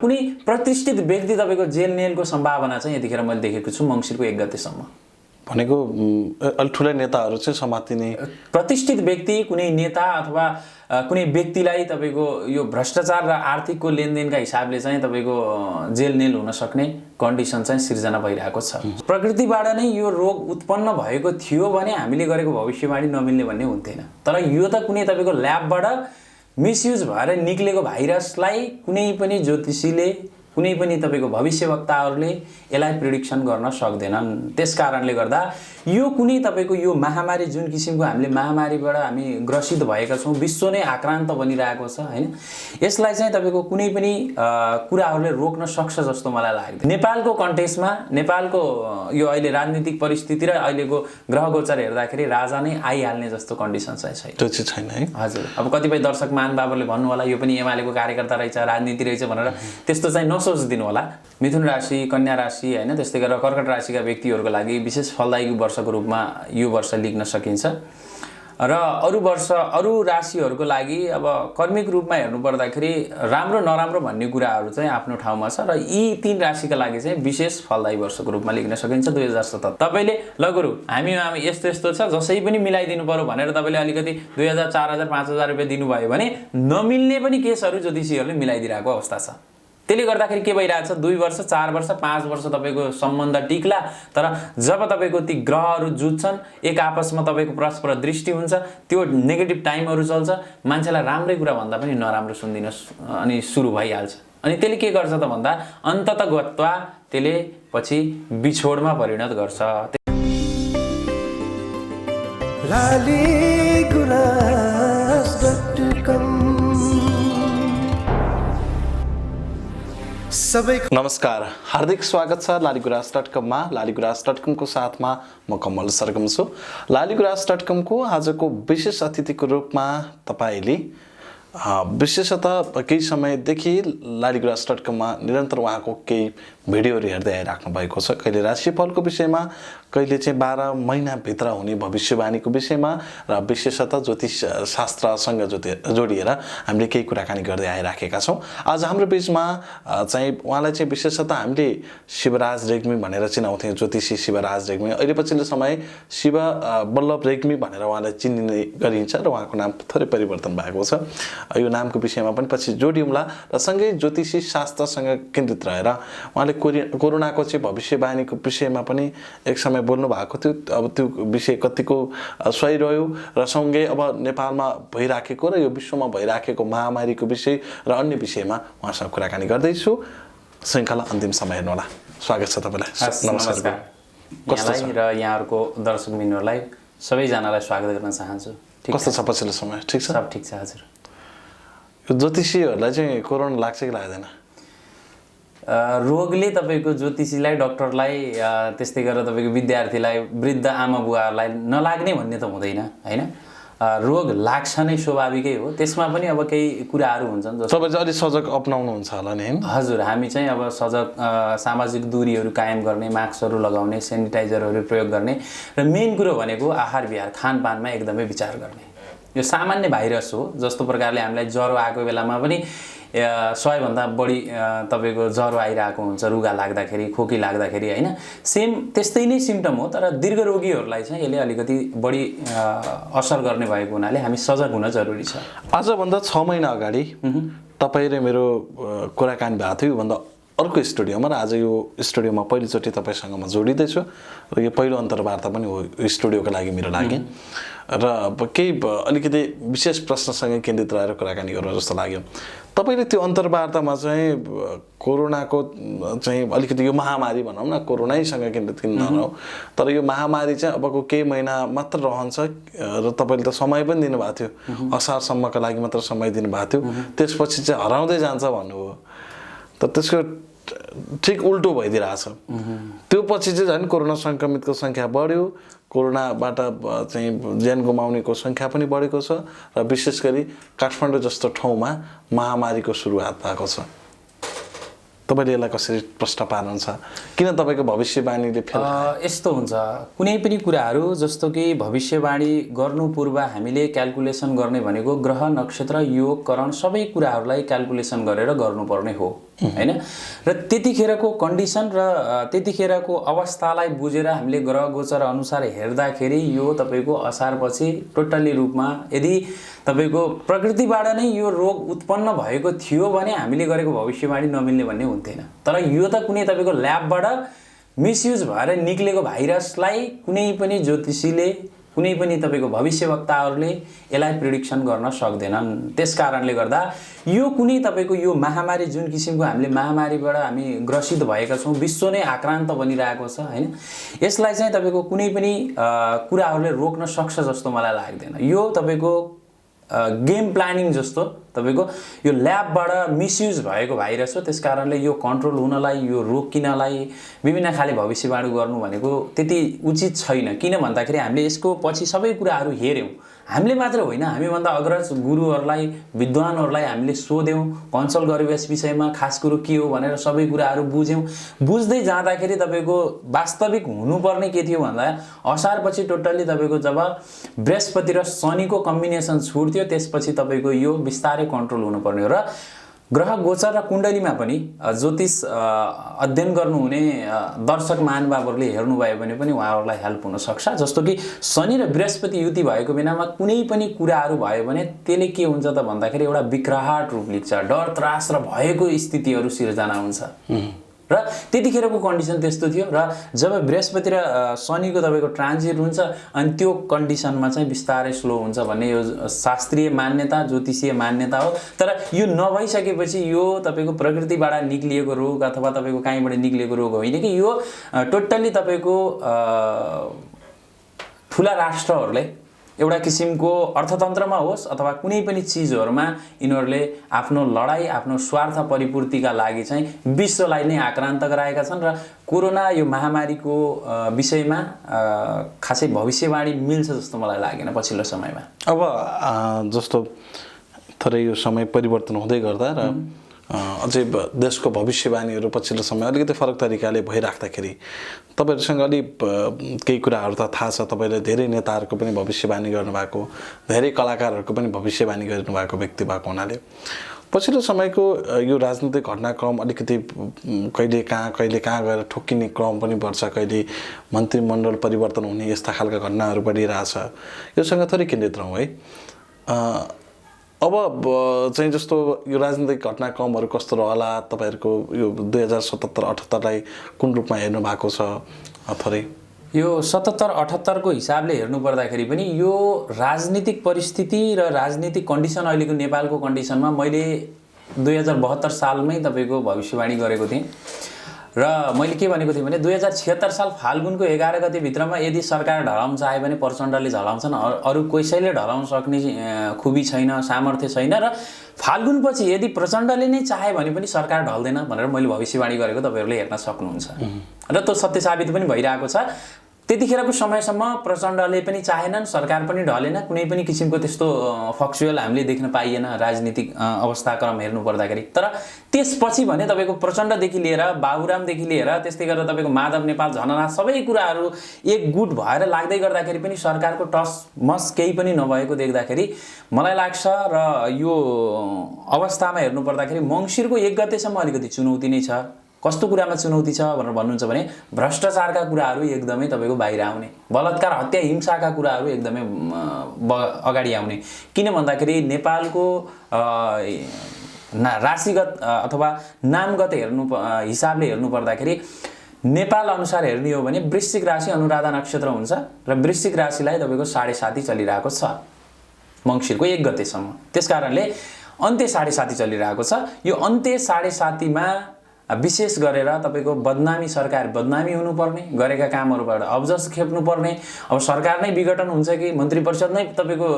कुनै प्रतिष्ठित व्यक्ति तपाईको जेल नेलको सम्भावना चाहिँ यतिखेर मैले देखेको छु मङ्सिरको 1 गतेसम्म। भनेको अलि ठुला नेताहरू चाहिँ समातिने प्रतिष्ठित व्यक्ति कुनै नेता अथवा कुनै व्यक्तिलाई तपाईको यो भ्रष्टाचार र आर्थिकको लेनदेनका हिसाबले चाहिँ तपाईको जेल नेल हुन सक्ने कन्डिसन चाहिँ सिर्जना भइरहेको छ। प्रकृतिबाट नै यो रोग उत्पन्न भएको थियो भने हामीले गरेको भविष्यवाणी नमिल्ने भन्ने हुन्थेन। तर यो त कुनै तपाईको ल्याबबाट मिसयुज भएर निक्लेको भाइरसलाई कुनै पनि ज्योतिषीले कुनै पनि तपाईको भविष्यवक्ताहरूले यसलाई प्रेडिक्सन गर्न सक्दैनन्। त्यसकारणले गर्दा यो कुनै तपाईको यो महामारी जुन किसिमको हामीले महामारीबाट हामी ग्रसित भएका छौं, विश्व नै आक्रान्त बनिरहेको छ हैन, यसलाई चाहिँ तपाईको कुनै पनि कुराहरूले रोक्न सक्छ जस्तो मलाई लाग्दैन। नेपालको कन्टेक्स्टमा नेपालको यो अहिले राजनीतिक परिस्थिति र अहिलेको ग्रह गोचर हेर्दाखेरि राजा नै आइहाल्ने जस्तो कन्डिसन चाहिँ छैन। त्यो चाहिँ छैन है। हजुर, अब कतिपय दर्शक महानुभावहरूले भन्नु होला यो पनि एमालेको कार्यकर्ता रहेछ, राजनीति रहेछ भनेर त्यस्तो चाहिँ नसोचिदिनु होला। मिथुन राशि, कन्या राशि हैन, त्यस्तै गरेर कर्कट राशिका व्यक्तिहरूको लागि विशेष फलदायी वर्षको रूपमा यो वर्ष लिख्न सकिन्छ। र अरु राशिहरूको लागि अब कर्मिक रूपमा हेर्नु पर्दाखेरि राम्रो नराम्रो भन्ने कुराहरू चाहिँ आफ्नो ठाउँमा छ र यी 3 राशिका लागि चाहिँ विशेष फलदायी वर्षको रूपमा लिख्न सकिन्छ 2077। तपाईले ल गुरु हामीमा यस्तो यस्तो छ जसै पनि मिलाइदिनु पर्यो भनेर तपाईले अलिकति 2000 4000 5000 रुपैयाँ दिनुभयो भने नमिल्ने पनि केसहरू ज्योतिषीहरूले मिलाइदिरहेको अवस्था छ। त्यसले गर्दाखेरि के भइरहेछ, 2 वर्ष 4 वर्ष 5 वर्ष तपाईको सम्बन्ध टिक्ला, तर जब तपाईको ती ग्रहहरू जुझ्छन्, एक आपसमा तपाईको परस्पर दृष्टि हुन्छ, त्यो नेगेटिभ टाइमहरू चल्छ, मान्छेलाई राम्रै कुरा भन्दा पनि नराम्रो सुन्दिन अनि सुरु भइहाल्छ। अनि त्यसले के गर्छ त भन्दा अन्ततगत्वा त्यसले पछि बिछोडमा परिणत गर्छ। नमस्कार, हार्दिक स्वागत छ लालीगुराँस.com मा। लालीगुराँस.com को साथमा म कमल सरगम छु। लालीगुराँस.com को आजको विशेष अतिथिको रूपमा तपाईले विशेषतः केही समयदेखि लालीगुराँस.com मा निरन्तर उहाँको केही भिडियोहरू हेर्दै आइराख्नु भएको छ। कहिले राशिफलको विषयमा, कहिले चाहिँ 12 महिनाभित्र हुने भविष्यवाणीको विषयमा र विशेषतः ज्योतिष शास्त्रसँग जोडिएर हामीले केही कुराकानी गर्दै आइराखेका छौँ। आज हाम्रो बिचमा चाहिँ उहाँलाई चाहिँ विशेषतः हामीले शिवराज रेग्मी भनेर चिनाउँथ्यौँ, ज्योतिषी शिवराज रेग्मी। अहिले पछिल्लो समय शिव बल्लभ रेग्मी भनेर उहाँलाई चिनिने गरिन्छ र उहाँको नाम थोरै परिवर्तन भएको छ। यो नामको विषयमा पनि पछि जोडिउँला र सँगै ज्योतिषी शास्त्रसँग केन्द्रित रहेर उहाँले कोरोनाको चाहिँ भविष्यवाणीको विषयमा पनि एक समय बोल्नु भएको थियो। अब त्यो विषय कतिको सही रह्यो र सँगै अब नेपालमा भइराखेको र यो विश्वमा भइराखेको महामारीको विषय र अन्य विषयमा उहाँसँग कुराकानी गर्दैछु। श्रृङ्खला अन्तिम समय हेर्नुहोला। स्वागत छ तपाईँलाई। नमस्कार यहाँलाई र यहाँहरूको दर्शकबिनहरूलाई सबैजनालाई स्वागत गर्न चाहन्छु। कस्तो छ पछिल्लो समय? ठिक छ? सब ठिक छ हजुर। ज्योतिषीहरूलाई चाहिँ कोरोना लाग्छ कि लाग्दैन? रोगले तपाईको ज्योतिषीलाई, डाक्टरलाई, त्यस्तै गरेर तपाईको विद्यार्थीलाई, वृद्ध आमा बुवाहरूलाई नलाग्ने भन्ने त हुँदैन हैन। रोग लाग्छ नै स्वाभाविकै हो। त्यसमा पनि अब केही कुराहरू हुन्छन् जस्तो तपाईँ चाहिँ अलि सजग अपनाउनुहुन्छ होला नि? हजुर, हामी चाहिँ अब सजग सामाजिक दूरीहरू कायम गर्ने, मास्कहरू लगाउने, सेनिटाइजरहरू प्रयोग गर्ने र मेन कुरो भनेको आहार विहार खानपानमा एकदमै विचार गर्ने। यो सामान्य भाइरस हो। जस्तो प्रकारले हामीलाई ज्वरो आएको बेलामा पनि 100 भन्दा बढी तपाईको ज्वरो आइरहेको हुन्छ, रुगा लाग्दाखेरि, खोकी लाग्दाखेरि हैन। सेम त्यस्तै नै सिम्पटम हो, तर दीर्घ रोगीहरूलाई चाहिँ यसले अलिकति बढी असर गर्ने भएको हुनाले हामी सजग हुन जरुरी छ। आजभन्दा 6 महिना अगाडि तपाईँ र मेरो कुराकानी भएको थियो योभन्दा अर्को स्टुडियोमा, र आज यो स्टुडियोमा पहिलोचोटि तपाईँसँग म जोडिँदैछु र यो पहिलो अन्तर्वार्ता पनि हो स्टुडियोको लागि मेरो लागि। र केही अलिकति विशेष प्रश्नसँग केन्द्रित रहेर कुराकानी गर्नु जस्तो लाग्यो। तपाईँले त्यो अन्तर्वार्तामा चाहिँ कोरोनाको चाहिँ अलिकति यो महामारी भनौँ न, कोरोनासँग केन्द्रित किन नरहौँ, तर यो महामारी चाहिँ अबको केही महिना मात्र रहन्छ र तपाईँले त समय पनि दिनुभएको थियो, असारसम्मको लागि मात्र समय दिनुभएको थियो, त्यसपछि चाहिँ हराउँदै जान्छ भन्नुभयो। तर त्यसको ठिक उल्टो भइदिरहेछ। त्यो पछि चाहिँ झन् कोरोना सङ्क्रमितको सङ्ख्या बढ्यो, कोरोनाबाट चाहिँ ज्यान गुमाउनेको सङ्ख्या पनि बढेको छ र विशेष गरी काठमाडौँ जस्तो ठाउँमा महामारीको सुरुवात भएको छ। तपाईले यसलाई कसरी प्रश्न पार्नुहुन्छ? किन तपाईको भविष्यवाणीले फेल खायो? यस्तो हुन्छ, कुनै पनि कुराहरू जस्तो कि भविष्यवाणी गर्नु पूर्व हामीले क्याल्कुलेसन गर्ने भनेको ग्रह, नक्षत्र, योग, करण सबै कुराहरूलाई क्याल्कुलेसन गरेर गर्नुपर्ने हो हैन। र त्यतिखेरको कन्डिसन र त्यतिखेरको अवस्थालाई बुझेर हामीले ग्रह गोचर अनुसार हेर्दाखेरि यो तपाईँको असारपछि टोटल्ली रूपमा यदि तपाईँको प्रकृतिबाट नै यो रोग उत्पन्न भएको थियो भने हामीले गरेको भविष्यवाणी नमिल्ने भन्ने हुन्थेन। तर यो त कुनै तपाईँको ल्याबबाट मिसयुज भएर निक्लेको भाइरसलाई कुनै पनि ज्योतिषीले कुनै पनि तपाईँको भविष्यवक्ताहरूले यसलाई प्रिडिक्सन गर्न सक्दैनन्। त्यस कारणले गर्दा यो कुनै तपाईँको यो महामारी जुन किसिमको हामीले महामारीबाट हामी ग्रसित भएका छौँ, विश्व नै आक्रान्त बनिरहेको छ हैन, यसलाई चाहिँ तपाईँको कुनै पनि कुराहरूले रोक्न सक्छ जस्तो मलाई लाग्दैन। यो तपाईँको गेम प्लानिङ जस्तो तपाईँको यो ल्याबबाट मिसयुज भएको भाइरस हो। त्यस कारणले यो कन्ट्रोल हुनलाई, यो रोकिनलाई विभिन्न खाले भविष्यवाणी गर्नु भनेको त्यति उचित छैन। किन भन्दाखेरि हामीले यसको पछि सबै कुराहरू हेऱ्यौँ। हामीले मात्र होइन, हामीभन्दा अग्रज गुरुहरूलाई, विद्वानहरूलाई हामीले सोध्यौँ, कन्सल्ट गऱ्यौँ यस विषयमा खास कुरो के हो भनेर सबै कुराहरू बुझ्यौँ। बुझ्दै जाँदाखेरि तपाईँको वास्तविक हुनुपर्ने के थियो भन्दा असारपछि टोटल्ली तपाईँको जब बृहस्पति र शनिको कम्बिनेसन छुट्थ्यो त्यसपछि तपाईँको यो बिस्तारै कन्ट्रोल हुनुपर्ने हो। र ग्रह गोचर र कुण्डलीमा पनि ज्योतिष अध्ययन गर्नुहुने दर्शक महानुभावहरूले हेर्नुभयो भने पनि उहाँहरूलाई हेल्प हुनसक्छ। जस्तो कि शनि र बृहस्पति युति भएको बेलामा कुनै पनि कुराहरू भयो भने त्यसले के हुन्छ त भन्दाखेरि एउटा विक्राहट रूप लिन्छ, डर त्रास र भएको स्थितिहरू सिर्जना हुन्छ। र त्यतिखेरको कन्डिसन त्यस्तो थियो। र जब बृहस्पति र शनिको तपाईँको ट्रान्जिट हुन्छ अनि त्यो कन्डिसनमा चाहिँ बिस्तारै स्लो हुन्छ भन्ने यो शास्त्रीय मान्यता, ज्योतिषीय मान्यता हो। तर यो नभइसकेपछि यो तपाईँको प्रकृतिबाट निक्लिएको रोग अथवा तपाईँको कहीँबाट निक्लिएको रोग होइन कि यो टोटल्ली तपाईँको ठुला राष्ट्रहरूले एउटा किसिमको अर्थतन्त्रमा होस् अथवा कुनै पनि चिजहरूमा यिनीहरूले आफ्नो लडाई, आफ्नो स्वार्थ परिपूर्तिका लागि चाहिँ विश्वलाई नै आक्रान्त गराएका छन्। र कोरोना यो महामारीको विषयमा खासै भविष्यवाणी मिल्छ जस्तो मलाई लागेन पछिल्लो समयमा। अब जस्तो थोरै यो समय परिवर्तन हुँदै गर्दा र अझै देशको भविष्यवाणीहरू पछिल्लो समय अलिकति फरक तरिकाले भइराख्दाखेरि तपाईँहरूसँग अलि केही कुराहरू त थाहा छ। तपाईँले धेरै नेताहरूको पनि भविष्यवाणी गर्नुभएको, धेरै कलाकारहरूको पनि भविष्यवाणी गर्नुभएको व्यक्ति भएको हुनाले पछिल्लो समयको यो राजनीतिक घटनाक्रम अलिकति कहिले कहाँ गएर ठोक्किने क्रम पनि बढ्छ, कहिले मन्त्रीमण्डल परिवर्तन हुने यस्ता खालका घटनाहरू बढिरहेछ। योसँग थोरै केन्द्रित रहौँ है। अब चाहिँ जस्तो यो राजनीतिक घटनाक्रमहरू कस्तो रहला, तपाईँहरूको यो 2077-78लाई कुन रूपमा हेर्नु भएको छ थोरै? यो 77-78 को हिसाबले हेर्नु पर्दाखेरि पनि यो राजनीतिक परिस्थिति र राजनीतिक कन्डिसन अहिलेको नेपालको कन्डिसनमा मैले 2072 सालमै तपाईँको भविष्यवाणी गरेको थिएँ। र मैले के भनेको थिएँ भने 2076 साल फाल्गुनको 11 गते भित्रमा यदि सरकार ढलाउन चाह्यो भने प्रचण्डले ढलाउँछन्, अरू कसैले ढलाउन सक्ने खुबी छैन, सामर्थ्य छैन। र फाल्गुनपछि यदि प्रचण्डले नै चाहे भने पनि सरकार ढल्दैन भनेर मैले भविष्यवाणी गरेको तपाईँहरूले हेर्न सक्नुहुन्छ। र त्यो सत्य साबित पनि भइरहेको छ। त्यतिखेरको समयसम्म प्रचण्डले पनि चाहेनन्, सरकार पनि ढलेन, कुनै पनि किसिमको त्यस्तो फक्चुअल हामीले देख्न पाइएन राजनीतिक अवस्थाक्रम हेर्नु पर्दाखेरि। तर त्यसपछि भने तपाईँको प्रचण्डदेखि लिएर बाबुरामदेखि लिएर त्यस्तै गरेर तपाईँको माधव नेपाल, झननाथ सबै कुराहरू एक गुट भएर लाग्दै गर्दाखेरि पनि सरकारको टस मस केही पनि नभएको देख्दाखेरि मलाई लाग्छ। र यो अवस्थामा हेर्नु पर्दाखेरि मङ्सिरको 1 गतेसम्म अलिकति चुनौती नै छ। कस्तो कुरामा चुनौती छ भनेर भन्नुहुन्छ भने भ्रष्टाचारका कुराहरू एकदमै तपाईँको बाहिर आउने, बलात्कार, हत्या, हिंसाका कुराहरू एकदमै अगाडि आउने। किन भन्दाखेरि नेपालको राशिगत अथवा नामगत हिसाबले हेर्नु पर्दाखेरि नेपाल अनुसार हेर्ने हो भने वृश्चिक राशि अनुराधा नक्षत्र हुन्छ र वृश्चिक राशिलाई तपाईँको 7.5 चलिरहेको छ मङ्सिरको 1 गतेसम्म। त्यसकारणले अन्त्य 7.5 चलिरहेको छ। यो अन्त्य 7.5 मा विशेष गरेर तपाईँको बदनामी, सरकार बदनामी हुनुपर्ने, गरेका कामहरूबाट अब्जस खेप्नुपर्ने, अब सरकार नै विघटन हुन्छ कि मन्त्री परिषद नै तपाईँको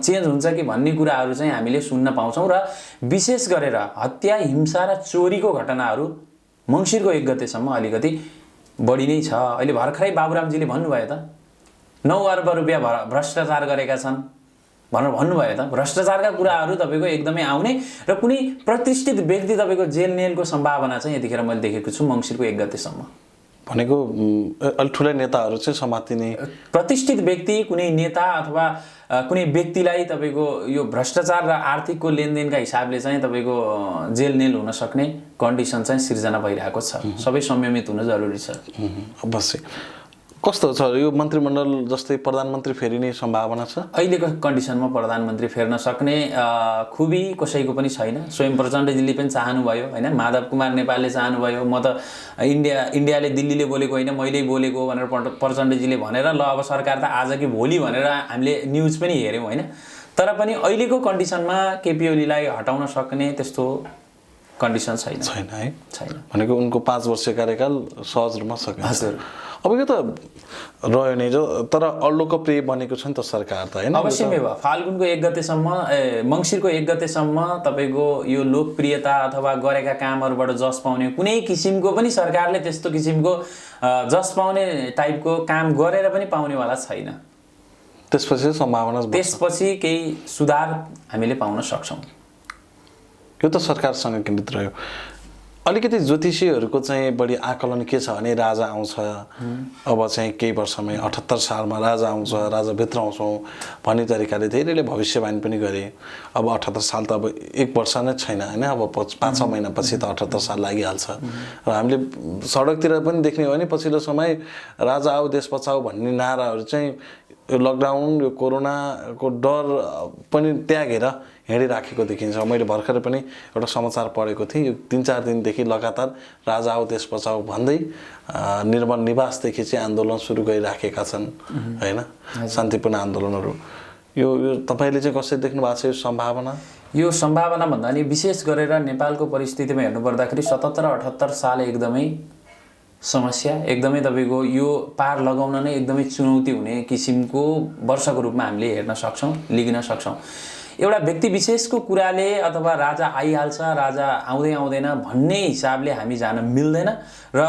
चेन्ज हुन्छ कि भन्ने कुराहरू चाहिँ हामीले सुन्न पाउँछौँ। र विशेष गरेर हत्या, हिंसा र चोरीको घटनाहरू मङ्सिरको 1 गतेसम्म अलिकति बढी नै छ। अहिले भर्खरै बाबुरामजीले भन्नुभयो त 9 अर्ब रुपियाँ भ्रष्टाचार गरेका छन् भनेर भन्नुभयो त। भ्रष्टाचारका कुराहरू तपाईँको एकदमै आउने र कुनै प्रतिष्ठित व्यक्ति तपाईँको जेल नेलको सम्भावना चाहिँ यतिखेर मैले देखेको छु मङ्सिरको 1 गतेसम्म। भनेको अलि ठुलै नेताहरू चाहिँ समातिने प्रतिष्ठित व्यक्ति कुनै नेता अथवा कुनै व्यक्तिलाई तपाईँको यो भ्रष्टाचार र आर्थिकको लेनदेनका हिसाबले चाहिँ तपाईँको जेल नेल हुन सक्ने कन्डिसन चाहिँ सिर्जना भइरहेको छ। सबै संयमित हुन जरुरी छ। अवश्य। कस्तो छ यो मन्त्रीमण्डल जस्तै प्रधानमन्त्री फेरिने सम्भावना छ? अहिलेको कन्डिसनमा प्रधानमन्त्री फेर्न सक्ने खुबी कसैको पनि छैन। स्वयं प्रचण्डजीले पनि चाहनुभयो होइन, माधव कुमार नेपालले चाहनुभयो, म त इन्डियाले दिल्लीले बोलेको होइन मैले बोलेको भनेर प्रचण्डजीले भनेर ल अब सरकार त आज कि भोलि भनेर हामीले न्युज पनि हेऱ्यौँ होइन। तर पनि अहिलेको कन्डिसनमा केपी ओलीलाई हटाउन सक्ने त्यस्तो कन्डिसन छैन है। छैन भनेको उनको 5 वर्षीय कार्यकाल सहज रूपमा सकिन्छ। हजुर। अब यो त रह्यो नै जो, तर अलोकप्रिय बनेको छ नि त सरकार त होइन। अवश्य नै भयो। फाल्गुनको 1 गतेसम्म मङ्सिरको 1 गतेसम्म तपाईँको यो लोकप्रियता अथवा गरेका कामहरूबाट जस पाउने कुनै किसिमको पनि सरकारले त्यस्तो किसिमको जस पाउने टाइपको काम गरेर पनि पाउनेवाला छैन। त्यसपछि सम्भावना त्यसपछि केही सुधार हामीले पाउन सक्छौँ। यो त सरकारसँग केन्द्रित रह्यो। अलिकति ज्योतिषीहरूको चाहिँ बढी आकलन के छ भने राजा आउँछ अब चाहिँ केही वर्षमै 78 सालमा राजा आउँछ, राजा भित्र आउँछौँ भन्ने तरिकाले धेरैले भविष्यवाणी पनि गरे। अब 78 साल त अब 1 वर्ष नै छैन होइन, अब 5-6 महिनापछि त 78 साल लागिहाल्छ। र हामीले सडकतिर पनि देख्ने हो भने पछिल्लो समय राजा आऊ देश बचाऊ भन्ने नाराहरू चाहिँ यो लकडाउन यो कोरोनाको डर पनि त्यागेर हिँडिराखेको देखिन्छ। मैले भर्खर पनि एउटा समाचार पढेको थिएँ, यो 3-4 दिनदेखि लगातार राजा आऊ देश बचाऊ भन्दै निर्मल निवासदेखि चाहिँ आन्दोलन सुरु गरिराखेका छन् होइन, शान्तिपूर्ण आन्दोलनहरू। यो तपाईँले चाहिँ कसरी देख्नु भएको छ यो सम्भावना? यो सम्भावना भन्दा नि विशेष गरेर नेपालको परिस्थितिमा हेर्नुपर्दाखेरि 77-78 साल एकदमै समस्या, एकदमै तपाईँको यो पार लगाउन नै एकदमै चुनौती हुने किसिमको वर्षको रूपमा हामीले हेर्न सक्छौँ, लिग्न सक्छौँ। एउटा व्यक्ति विशेषको कुराले अथवा राजा आइहाल्छ राजा आउँदै आउँदैन भन्ने हिसाबले हामी जान मिल्दैन र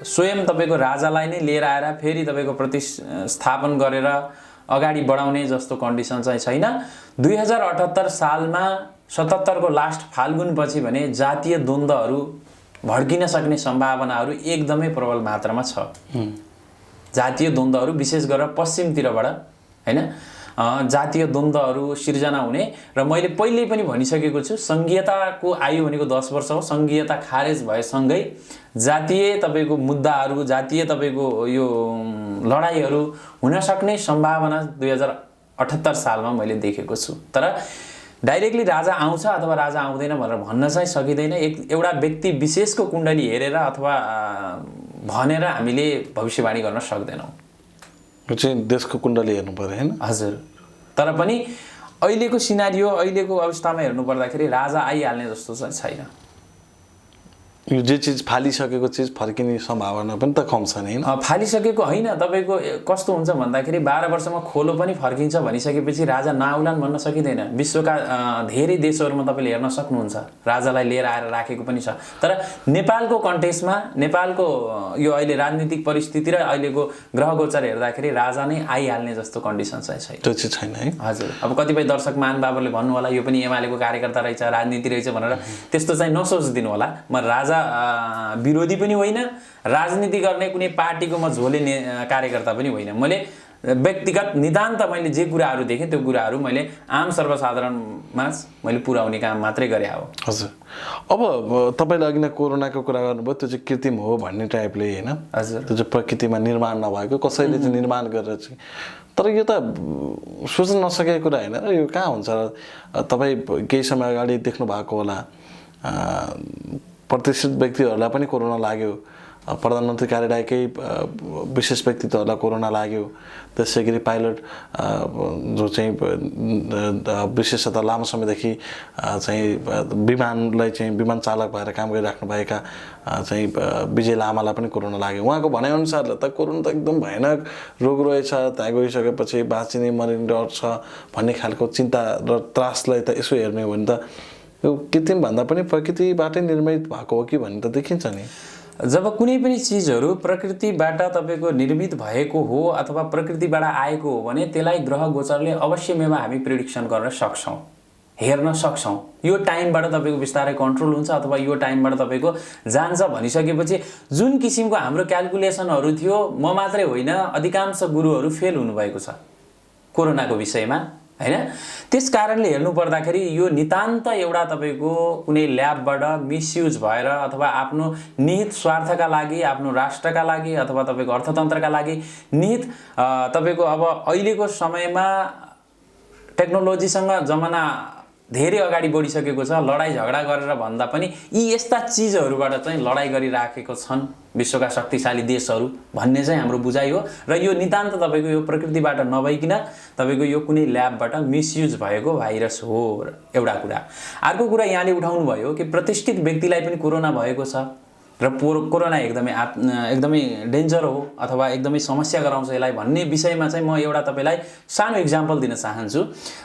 स्वयं तपाईँको राजालाई नै लिएर आएर फेरि तपाईँको प्रतिस्थापन गरेर अगाडि बढाउने जस्तो कन्डिसन चाहिँ छैन। 2078 सालमा 77 को लास्ट फाल्गुनपछि भने जातीय द्वन्द्वहरू भड्किन सक्ने सम्भावनाहरू एकदमै प्रबल मात्रामा छ। जातीय द्वन्द्वहरू विशेष गरेर पश्चिमतिरबाट होइन जातीय द्वन्द्वहरू सिर्जना हुने र मैले पहिले पनि भनिसकेको छु संघीयताको आयु भनेको 10 वर्ष हो। संघीयता खारेज भएसँगै जातीय तपाईँको मुद्दाहरू जातीय तपाईँको यो लडाइँहरू हुन सक्ने सम्भावना 2078 सालमा मैले देखेको छु। तर डाइरेक्टली राजा आउँछ अथवा राजा आउँदैन भनेर भन्न चाहिँ सकिँदैन। एउटा व्यक्ति विशेषको कुण्डली हेरेर अथवा भनेर हामीले भविष्यवाणी गर्न सक्दैनौँ। यो चाहिँ देशको कुण्डली हेर्नु पर्यो हैन? हजुर। तर पनि अहिलेको सिनारियो अहिलेको अवस्थामा हेर्नु पर्दाखेरि राजा आइहाल्ने जस्तो चाहिँ छैन। यो जे चिज फालिसकेको चिज फर्किने सम्भावना पनि त कम छ नि हैन? फालिसकेको होइन, तपाईँको कस्तो हुन्छ भन्दाखेरि 12 वर्षमा खोलो पनि फर्किन्छ भनिसकेपछि राजा नआउलान् भन्न सकिँदैन। विश्वका धेरै देशहरूमा तपाईँले हेर्न सक्नुहुन्छ राजालाई लिएर आएर राखेको पनि छ। तर नेपालको कन्टेक्स्टमा नेपालको यो अहिले राजनीतिक परिस्थिति र अहिलेको ग्रह गोचर हेर्दाखेरि राजा नै आइहाल्ने जस्तो कन्डिसन चाहिँ छैन। त्यो चाहिँ छैन है? हजुर। अब कतिपय दर्शक महानुभावहरूले भन्नु होला यो पनि एमालेको कार्यकर्ता रहेछ राजनीति रहेछ भनेर त्यस्तो चाहिँ नसोचिदिनु होला। म राजा विरोधी पनि होइन, राजनीति गर्ने कुनै पार्टीको म झोले कार्यकर्ता पनि होइन। मैले व्यक्तिगत नितान्त मैले जे कुराहरू देखेँ त्यो कुराहरू मैले आम सर्वसाधारणमा मैले पुर्याउने काम मात्रै गरे हो। हजुर। अब तपाईँले अघि नै कोरोनाको कुरा गर्नुभयो, त्यो चाहिँ कृत्रिम हो भन्ने टाइपले होइन? हजुर। त्यो चाहिँ प्रकृतिमा निर्माण नभएको कसैले चाहिँ निर्माण गरेर चाहिँ, तर यो त सोच्न नसकेको कुरा होइन र यो कहाँ हुन्छ र? तपाईँ केही समय अगाडि देख्नु भएको होला प्रतिष्ठित व्यक्तिहरूलाई पनि कोरोना लाग्यो, प्रधानमन्त्री कार्यालयकै विशेष व्यक्तित्वहरूलाई कोरोना लाग्यो, त्यसै गरी पाइलट जो चाहिँ विशेषतः लामो समयदेखि चाहिँ विमानलाई चाहिँ विमान चालक भएर काम गरिराख्नुभएका चाहिँ विजय लामालाई पनि कोरोना लाग्यो। उहाँको भनाइअनुसार त कोरोना त एकदम भयानक रोग रहेछ, त्यहाँ गइसकेपछि बाँचिने मरिने डर छ भन्ने खालको चिन्ता र त्रासलाई त यसो हेर्ने हो भने त यो कृत्रिम भन्दा पनि प्रकृतिबाटै निर्मित भएको हो कि भन्ने त देखिन्छ नि। जब कुनै पनि चिजहरू प्रकृतिबाट तपाईँको निर्मित भएको हो अथवा प्रकृतिबाट आएको हो भने त्यसलाई ग्रह गोचरले अवश्यमेव हामी प्रिडिक्सन गर्न सक्छौँ। हेर्न सक्छौँ। यो टाइमबाट तपाईँको बिस्तारै कन्ट्रोल हुन्छ अथवा यो टाइमबाट तपाईँको जान्छ भनिसकेपछि जुन किसिमको हाम्रो क्यालकुलेसनहरू थियो, म मात्रै होइन अधिकांश गुरुहरू फेल हुनुभएको छ कोरोनाको विषयमा हैन। त्यस कारणले हेर्नु पर्दाखेरि यो नितान्त एउटा तपाईँको कुनै ल्याबबाट मिसयुज भएर अथवा आफ्नो निहित स्वार्थका लागि, आफ्नो राष्ट्रका लागि अथवा तपाईँको अर्थतन्त्रका लागि निहित तपाईँको अब अहिलेको समयमा टेक्नोलोजीसँग जमाना धेरै अगाडि बढिसकेको छ। लडाई झगडा गरेर भन्दा पनि यी यस्ता चिजहरूबाट चाहिँ लडाई गरिराखेको छन् विश्वका शक्तिशाली देशहरू भन्ने चाहिँ हाम्रो बुझाइ हो। र यो नितान्त तपाईँको यो प्रकृतिबाट नभइकन तपाईँको यो कुनै ल्याबबाट मिसयुज भएको भाइरस हो एउटा कुरा। अर्को कुरा यहाँले उठाउनु भयो कि प्रतिष्ठित व्यक्तिलाई पनि कोरोना भएको छ र कोरोना एकदमै डेन्जर हो अथवा एकदमै समस्या गराउँछ यसलाई भन्ने विषयमा चाहिँ म एउटा तपाईँलाई सानो इक्जाम्पल दिन चाहन्छु।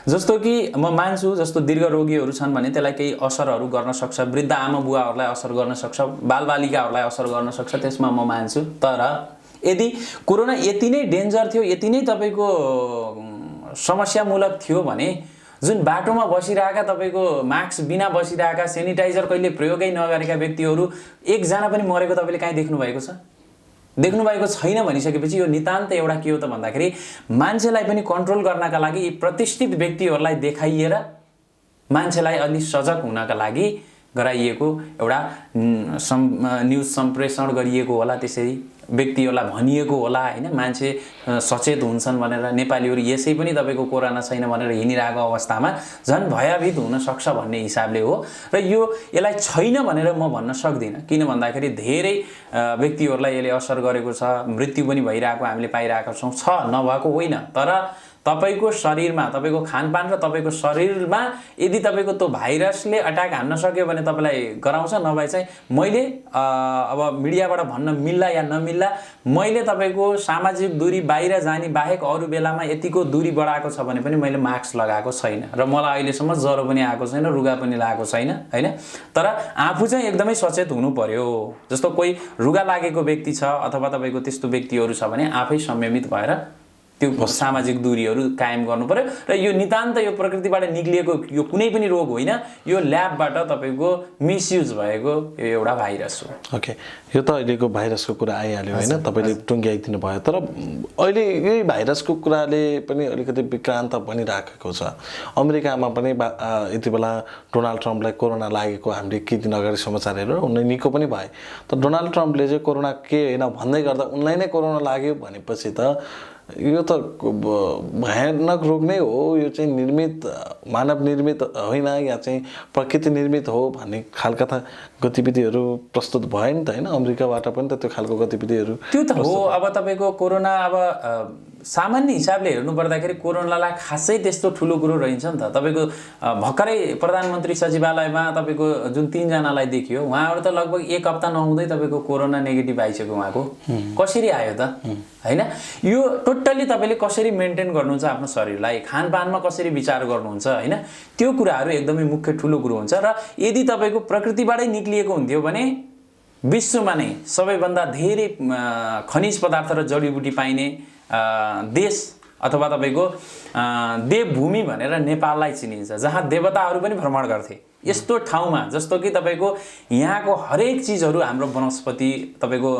जस्तो कि म मान्छु जस्तो दीर्घ रोगीहरू छन् भने त्यसलाई केही असरहरू गर्न सक्छ, वृद्ध आमा बुवाहरूलाई असर गर्न सक्छ, बालबालिकाहरूलाई असर गर्न सक्छ, त्यसमा म मान्छु। तर यदि कोरोना यति नै डेन्जर थियो, यति नै तपाईँको समस्यामूलक थियो भने जुन बाटोमा बसिरहेका तपाईँको मास्क बिना बसिरहेका, सेनिटाइजर कहिले प्रयोगै नगरेका व्यक्तिहरू एकजना पनि मरेको तपाईँले कहीँ देख्नु भएको छ? देख्नु भएको छैन भनिसकेपछि यो नितान्त एउटा के हो त भन्दाखेरि मान्छेलाई पनि कन्ट्रोल गर्नका लागि यी प्रतिष्ठित व्यक्तिहरूलाई देखाइएर मान्छेलाई अलि सजग हुनका लागि गराइएको एउटा न्युज सम्प्रेषण गरिएको होला, त्यसरी व्यक्तिहरूलाई भनिएको होला हैन। मान्छे सचेत हुन्छन् भनेर नेपालीहरू यसै पनि तपाईँको कोरोना छैन भनेर हिँडिरहेको अवस्थामा झन् भयभीत हुन सक्छ भन्ने हिसाबले हो। र यसलाई छैन भनेर म भन्न सक्दिनँ, किन भन्दाखेरि धेरै व्यक्तिहरूलाई यसले असर गरेको छ, मृत्यु पनि भइरहेको हामीले पाइरहेका छौँ। नभएको होइन, तर तपाईको शरीरमा तपाईँको खानपान र तपाईँको शरीरमा यदि तपाईँको त्यो भाइरसले अट्याक हान्न सक्यो भने तपाईँलाई गराउँछ। नभए चाहिँ मैले अब मिडियाबाट भन्न मिल्ला या नमिल्ला, मैले तपाईँको सामाजिक दूरी बाहिर जाने बाहेक अरू बेलामा यतिको दूरी बढाएको छ भने पनि मैले मास्क लगाएको छैन र मलाई अहिलेसम्म ज्वरो पनि आएको छैन, रुगा पनि लागेको छैन हैन। तर आफू चाहिँ एकदमै सचेत हुनु पर्यो। जस्तो कोही रुगा लागेको व्यक्ति छ अथवा तपाईँको त्यस्तो व्यक्तिहरू छ भने आफै संयमित भएर त्यो सामाजिक दूरीहरू कायम गर्नु पर्यो। र यो नितान्त यो प्रकृतिबाट निक्लिएको यो कुनै पनि रोग होइन, यो ल्याबबाट तपाईँको मिसयुज भएको यो एउटा भाइरस हो। ओके, यो त अहिलेको भाइरसको कुरा आइहाल्यो होइन, तपाईँले टुङ्ग्याइदिनु भयो। तर अहिले यही भाइरसको कुराले पनि अलिकति विक्रान्त पनि राखेको छ। अमेरिकामा पनि यति बेला डोनाल्ड ट्रम्पलाई कोरोना लागेको हामीले केही दिन अगाडि समाचार हेरेर उनले निको पनि भए। तर डोनाल्ड ट्रम्पले चाहिँ कोरोना के होइन भन्दै गर्दा उनलाई नै कोरोना लाग्यो भनेपछि त यो त भयानक रोग नै हो। यो चाहिँ निर्मित मानव निर्मित होइन या चाहिँ प्रकृति निर्मित हो भन्ने खालका त गतिविधिहरू प्रस्तुत भयो नि त होइन। अमेरिकाबाट पनि त त्यो खालको गतिविधिहरू त्यो त हो। अब तपाईँको कोरोना अब सामान्य हिसाबले हेर्नु पर्दाखेरि कोरोनालाई खासै त्यस्तो ठुलो कुरो रहन्छ नि त। तपाईँको भर्खरै प्रधानमन्त्री सचिवालयमा तपाईँको जुन 3 जनालाई देखियो, उहाँहरू त लगभग 1 हप्ता नहुँदै तपाईँको कोरोना नेगेटिभ आइसक्यो उहाँको। कसरी आयो त हैन? यो टोटल्ली तपाईँले कसरी मेन्टेन गर्नुहुन्छ आफ्नो शरीरलाई, खानपानमा कसरी विचार गर्नुहुन्छ हैन, त्यो कुराहरू एकदमै मुख्य ठुलो कुरो हुन्छ। र यदि तपाईँको प्रकृतिबाटै निक्लिएको हुन्थ्यो भने विश्वमा नै सबैभन्दा धेरै खनिज पदार्थ र जडीबुटी पाइने देश अथवा तपाईँको देवभूमि भनेर नेपाललाई चिनिन्छ, जहाँ देवताहरू पनि भ्रमण गर्थे। यस्तो ठाउँमा जस्तो कि तपाईँको यहाँको हरेक चिजहरू हाम्रो वनस्पति तपाईँको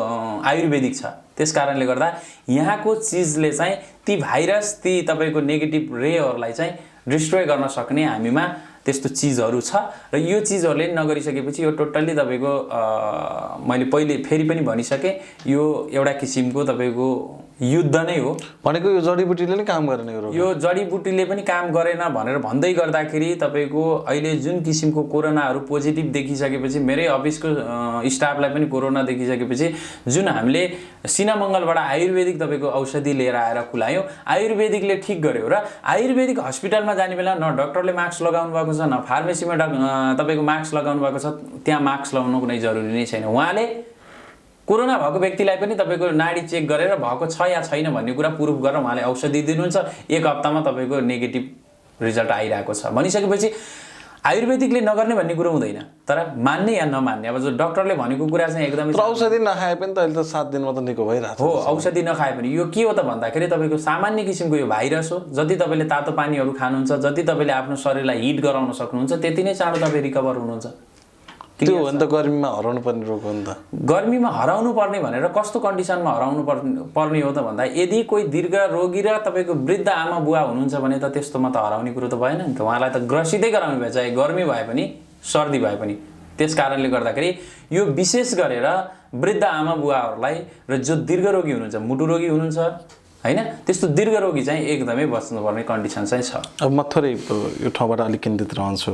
आयुर्वेदिक छ। त्यस कारणले गर्दा यहाँको चिजले चाहिँ ती भाइरस, ती तपाईँको नेगेटिभ रेहरूलाई चाहिँ डिस्ट्रोय गर्न सक्ने हामीमा त्यस्तो चिजहरू छ। र यो चिजहरूले नगरिसकेपछि यो टोटल्ली तपाईँको मैले पहिले फेरि पनि भनिसकेँ, यो एउटा किसिमको तपाईँको युद्ध नै हो। भनेको यो जडीबुटीले नै काम गरेन, यो जडीबुटीले पनि काम गरेन भनेर भन्दै गर्दाखेरि तपाईँको अहिले जुन किसिमको कोरोनाहरू पोजिटिभ देखिसकेपछि, मेरै अफिसको स्टाफलाई पनि कोरोना देखिसकेपछि जुन हामीले सिनामङ्गलबाट आयुर्वेदिक तपाईँको औषधि लिएर आएर खुलायौँ, आयुर्वेदिकले ठिक गर्यो। र आयुर्वेदिक हस्पिटलमा जाने बेला न डक्टरले मास्क लगाउनु भएको छ, न फार्मेसीमा तपाईँको मास्क लगाउनु भएको छ, त्यहाँ मास्क लगाउनु कुनै जरुरी नै छैन। उहाँले कोरोना भएको व्यक्तिलाई पनि तपाईँको नाडी चेक गरेर भएको छ या छैन भन्ने कुरा प्रुफ गरेर उहाँले औषधि दिनुहुन्छ। 1 हप्तामा तपाईँको नेगेटिभ रिजल्ट आइरहेको छ भनिसकेपछि आयुर्वेदिकले नगर्ने भन्ने कुरो हुँदैन, तर मान्ने या नमान्ने, अब जो डक्टरले भनेको कुरा चाहिँ एकदमै तर औषधि नखाए पनि त अहिले त 7 दिनमा त निको भइरहेको हो। औषधि नखाए पनि यो के हो त भन्दाखेरि तपाईँको सामान्य किसिमको यो भाइरस हो। जति तपाईँले तातो पानीहरू खानुहुन्छ, जति तपाईँले आफ्नो शरीरलाई हिट गराउन सक्नुहुन्छ, त्यति नै चाँडो तपाईँ रिकभर हुनुहुन्छ। त्यो हो नि त, गर्मीमा हराउनु पर्ने रोग हो नि त। गर्मीमा हराउनु पर्ने भनेर कस्तो कन्डिसनमा हराउनु पर्ने हो त भन्दा यदि कोही दीर्घ रोगी र तपाईँको वृद्ध आमा बुवा हुनुहुन्छ भने त त्यस्तोमा त हराउने कुरो त भएन नि त। उहाँलाई त ग्रसितै गराउनु भयो, चाहे गर्मी भए पनि सर्दी भए पनि। त्यस कारणले गर्दाखेरि यो विशेष गरेर वृद्ध आमा बुवाहरूलाई र जो दीर्घ रोगी हुनुहुन्छ, मुटु रोगी हुनुहुन्छ हैन, त्यस्तो दीर्घ रोगी चाहिँ एकदमै बच्नुपर्ने कन्डिसन चाहिँ छ। अब म थोरै यो ठाउँबाट अलिक केन्द्रित रहन्छु,